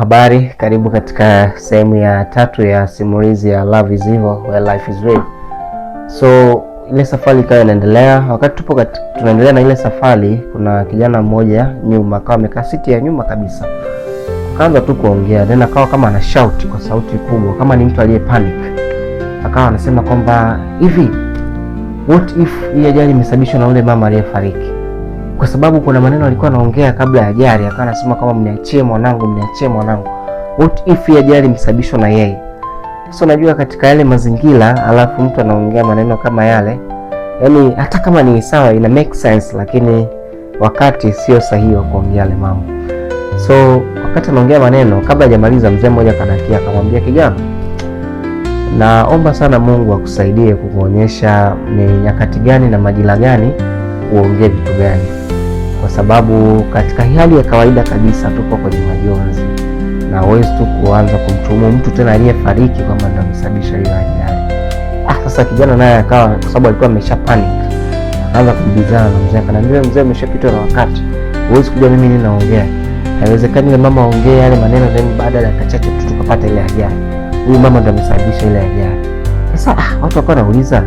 Habari, karibu katika sehemu ya 3 ya simulizi ya Love is Evil Where Life is Real. So ile safari ikawa inaendelea. Wakati tunaendelea na ile safari, kuna kijana mmoja nyuma akawa amekaa siti ya nyuma kabisa. Akaanza tu kuongea, then akawa kama ana shout kwa sauti kubwa kama ni mtu aliye panic. Akawa anasema kwamba hivi, what if hii ajali imesababishwa na yule mama aliyefariki? Kwa sababu kuna maneno alikuwa anaongea kabla ya ajali, akawa anasema kama mniachie mwanangu, mniachie mwanangu. What if hii ajali imesababishwa na yeye? Sasa unajua katika yale mazingira, alafu mtu anaongea maneno kama yale, yani hata kama ni sawa ina make sense, lakini wakati sio sahihi wa kuongea yale mambo. So wakati anaongea maneno, kabla hajamaliza mzee mmoja kadakia akamwambia, kijana, naomba sana Mungu akusaidie kukuonyesha ni nyakati gani na majira gani uongee vitu gani, kwa sababu katika hali ya kawaida kabisa tuko kwenye majonzi na huwezi tu kuanza kumtuhumu mtu tena aliyefariki kwamba ndio amesababisha hiyo ajali. Sasa kijana naye akawa, kwa sababu alikuwa amesha panic, akaanza kujibizana na mzee. Akaniambia, mzee, umeshapitwa na wakati, huwezi kujua mimi nini naongea. Haiwezekani ile mama aongee yale maneno then baada ya dakika chache tu tukapata ile ajali. Huyu mama ndio amesababisha ile ajali. Sasa watu wakawa wanauliza,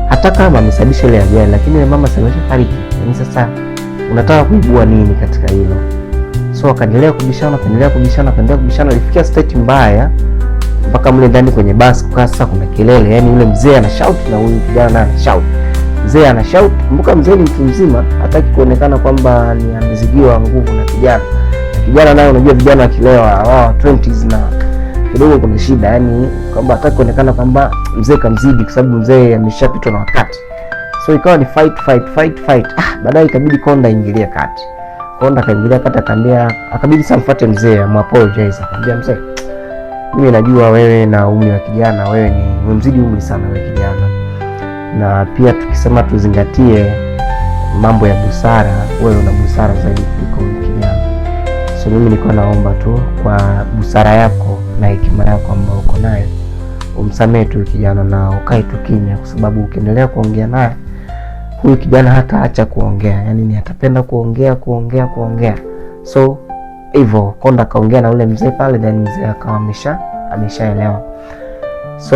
hata kama amesababisha ile ajali, lakini ile mama ameshafariki. Yaani sasa unataka kuibua nini katika hilo? So akaendelea kubishana, ilifikia state mbaya mpaka mle ndani kwenye basi kukaa sasa kuna kelele. Yaani yule mzee ana shout na huyu kijana naye ana shout. Mzee ana shout, kumbuka mzee ni mtu mzima, hataki kuonekana kwamba ni amezidiwa nguvu na kijana. Kijana naye unajua vijana wakilewa wao 20s na kidogo kuna shida, yani kwamba hataki kuonekana kwamba mzee kamzidi, kwa sababu mzee ameshapitwa na wakati. So ikawa ni fight. Baadaye ikabidi Konda ingilia kati. Konda kaingilia kati, akaambia, akabidi samfuate mzee, apologize. Akamwambia, mzee, mimi najua wewe na umri wa kijana, wewe ni umemzidi umri sana wewe kijana, na pia tukisema tuzingatie mambo ya busara, wewe una busara zaidi kuliko kijana. So mimi nilikuwa naomba tu kwa busara yako na hekima yako ambayo uko nayo umsamehe tu kijana na ukae tu kimya, kwa sababu ukiendelea kuongea naye huyu kijana hata acha kuongea, yani ni atapenda kuongea. So hivyo Konda kaongea na ule mzee pale, then mzee akawa ameshaelewa. So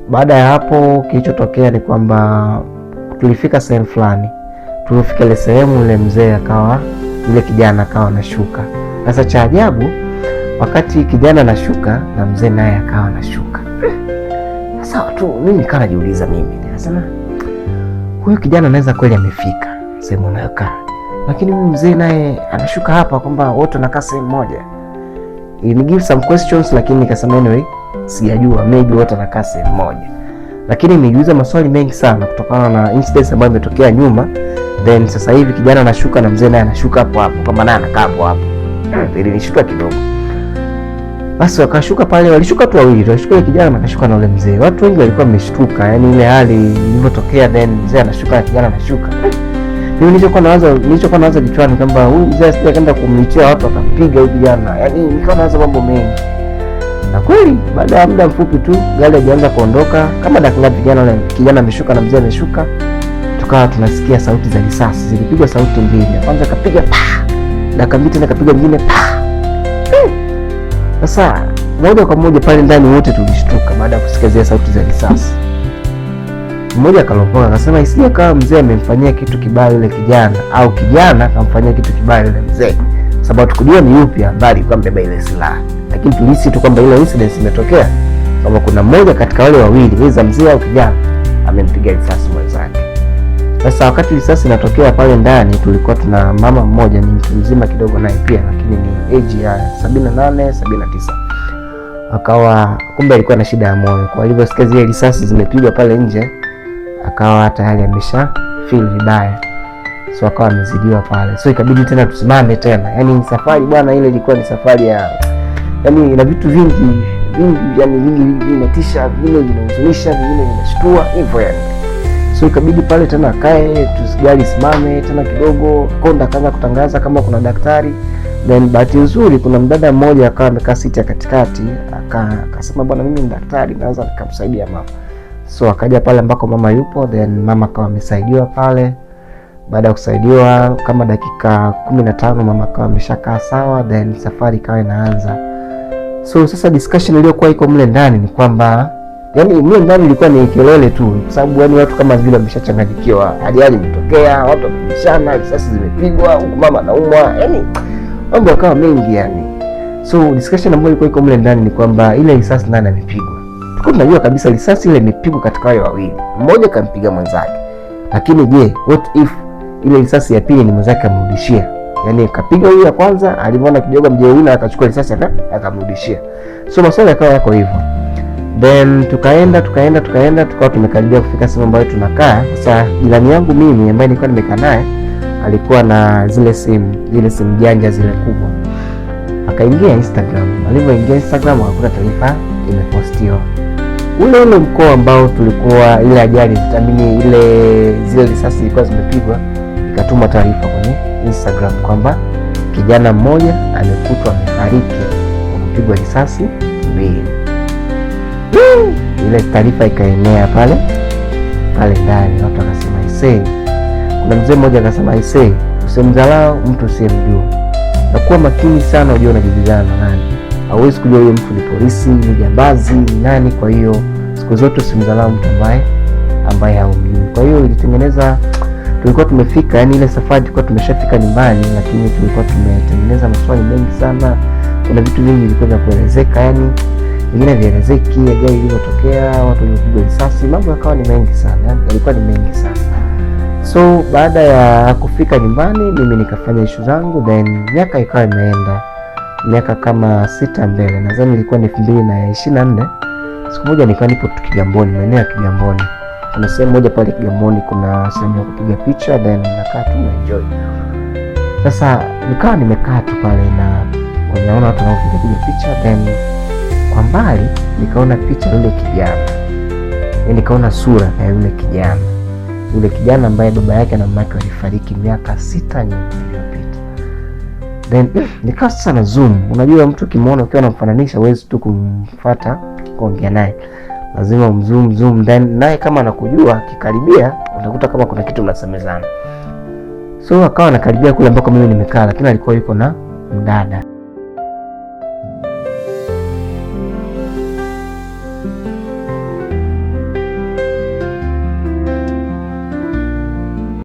baada ya hapo kilichotokea ni kwamba tulifika sehemu fulani. Tulifika ile sehemu, ule mzee akawa, yule kijana akawa anashuka. Sasa cha ajabu, wakati kijana anashuka na mzee naye akawa anashuka. Sasa mimi nikawa najiuliza, nikasema huyu kijana anaweza kweli amefika sehemu anayokaa, lakini huyu mzee naye anashuka hapa, kwamba wote wanakaa sehemu moja. Ni give some questions, lakini nikasema anyway, sijajua, maybe wote wanakaa sehemu moja. Lakini nijiuliza maswali mengi sana kutokana na incidents ambayo imetokea nyuma. Then sasa hivi kijana anashuka na mzee naye anashuka hapo, kama naye anakaa hapo. Ili nishtuka kidogo. Basi wakashuka pale, walishuka tu wawili, walishuka ile kijana na akashuka na ule mzee. Watu wengi walikuwa wameshtuka, yani ile hali ilivyotokea, then mzee anashuka na kijana anashuka. Mimi nilichokuwa nawaza kichwani kwamba huyu mzee asije kaenda kumlichia watu akampiga huyu kijana. Yani nilikuwa nawaza mambo mengi. Na kweli baada ya muda mfupi tu gari ilianza kuondoka, kama dakika kijana ameshuka na mzee ameshuka, tukawa tunasikia sauti za risasi. Zilipigwa sauti mbili. Kwanza kapiga dakika mbili, tena kapiga nyingine . Sasa moja kwa moja pale ndani wote tulishtuka baada ya kusikia zile sauti za risasi. Mmoja akalopoka akasema, isije kama mzee amemfanyia kitu kibaya yule kijana, au kijana akamfanyia kitu kibaya yule mzee, sababu tukujua ni yupi habari kwa mbeba ile silaha. Lakini tulihisi tu kwamba ile incident imetokea kwamba kuna mmoja katika wale wawili, aidha mzee au kijana, amempiga risasi mwenzake. Sasa wakati risasi inatokea pale ndani, tulikuwa tuna mama mmoja, ni mtu mzima kidogo naye pia, lakini ni age ya 78 79. Akawa kumbe alikuwa na shida ya moyo, kwa hivyo sikia zile risasi zimepigwa pale nje, akawa tayari amesha feel vibaya. So akawa amezidiwa pale. So ikabidi tena tusimame tena. Yani safari bwana ile ilikuwa ni safari ya, yani ina vitu vingi, yani vingi vinatisha, vingine vinahuzunisha, vingine vinashtua hivyo yani. So ikabidi pale tena kae, tusigari simame tena kidogo. Konda akaanza kutangaza kama kuna daktari. Then bahati nzuri kuna mdada mmoja akawa amekaa siti ya katikati, akasema, bwana, mimi ni daktari, naweza nikamsaidia mama. So akaja pale ambako mama yupo, then mama akawa amesaidiwa pale. Baada ya kusaidiwa kama dakika 15 mama akawa ameshakaa sawa, then safari ikawa inaanza. So sasa discussion iliyokuwa iko mle ndani ni kwamba yani mle ndani ilikuwa ni kelele tu, kwa sababu yani watu kama vile wameshachanganyikiwa, ajali imetokea, watu wamebishana, risasi zimepigwa, huku mama anaumwa, yani mambo yakawa mengi yani. So discussion ambayo ilikuwa iko mle ndani ni kwamba ile risasi nani amepigwa. Tulikuwa tunajua kabisa risasi ile imepigwa katika wale wawili, mmoja kampiga mwenzake, lakini je, what if ile risasi ya pili ni mwenzake amrudishia? Yani kapiga huyu ya kwanza, alimuona kidogo mjeruhi akachukua risasi akamrudishia. So maswali yakawa yako hivyo. Then tukaenda tukawa tumekaribia kufika sehemu ambayo tunakaa. Sasa jirani yangu mimi ambaye nilikuwa nimekaa naye alikuwa na zile simu janja zile kubwa. Akaingia Instagram. Alipoingia Instagram akakuta taarifa imepostiwa. Ule mkoa ambao tulikuwa ile ajali zile risasi zilikuwa zimepigwa, ikatuma taarifa kwenye Instagram kwamba kijana mmoja amekutwa amefariki kwa kupigwa risasi 2. Ile taarifa ikaenea pale ndani, watu wakasema isee. Kuna mzee mmoja akasema isee, usimdharau mtu usiyemjua, na kuwa makini sana ujue unajibizana na nani. Hauwezi kujua huyo mtu ni polisi, ni jambazi, ni nani. Kwa hiyo siku zote usimdharau mtu ambaye haumjui. Kwa hiyo ilitengeneza, tulikuwa tumefika, yani ile safari tulikuwa tumeshafika nyumbani, lakini tulikuwa tumetengeneza maswali mengi sana. Kuna vitu vingi vilikuwa vya kuelezeka, yani vingine vielezeki, ajali iliyotokea, watu waliopigwa risasi, mambo yakawa ni mengi sana, yani yalikuwa ni mengi sana. So baada ya kufika nyumbani mimi nikafanya issue zangu, then miaka ikawa imeenda, miaka kama 6 mbele, nadhani ilikuwa ni 2024. Siku moja nilikuwa nipo Kigamboni, maeneo ya Kigamboni. Kuna sehemu moja pale Kigamboni kuna sehemu ya kupiga picha, then nakaa tu na enjoy. Sasa nikawa nimekaa tu pale na naona watu wanaopiga picha, then kwa mbali nikaona picha yule kijana. Nikaona sura ya yule kijana ambaye baba yake na mama yake walifariki miaka 6 nyuma iliyopita. Then nikawa sasa na zoom. Unajua mtu ukimwona ukiwa unamfananisha huwezi tu kumfuata kuongea naye, lazima umzoom, then naye kama anakujua kikaribia utakuta kama kuna kitu mnasemezana. So akawa anakaribia kule ambako mimi nimekaa, lakini alikuwa yuko na mdada.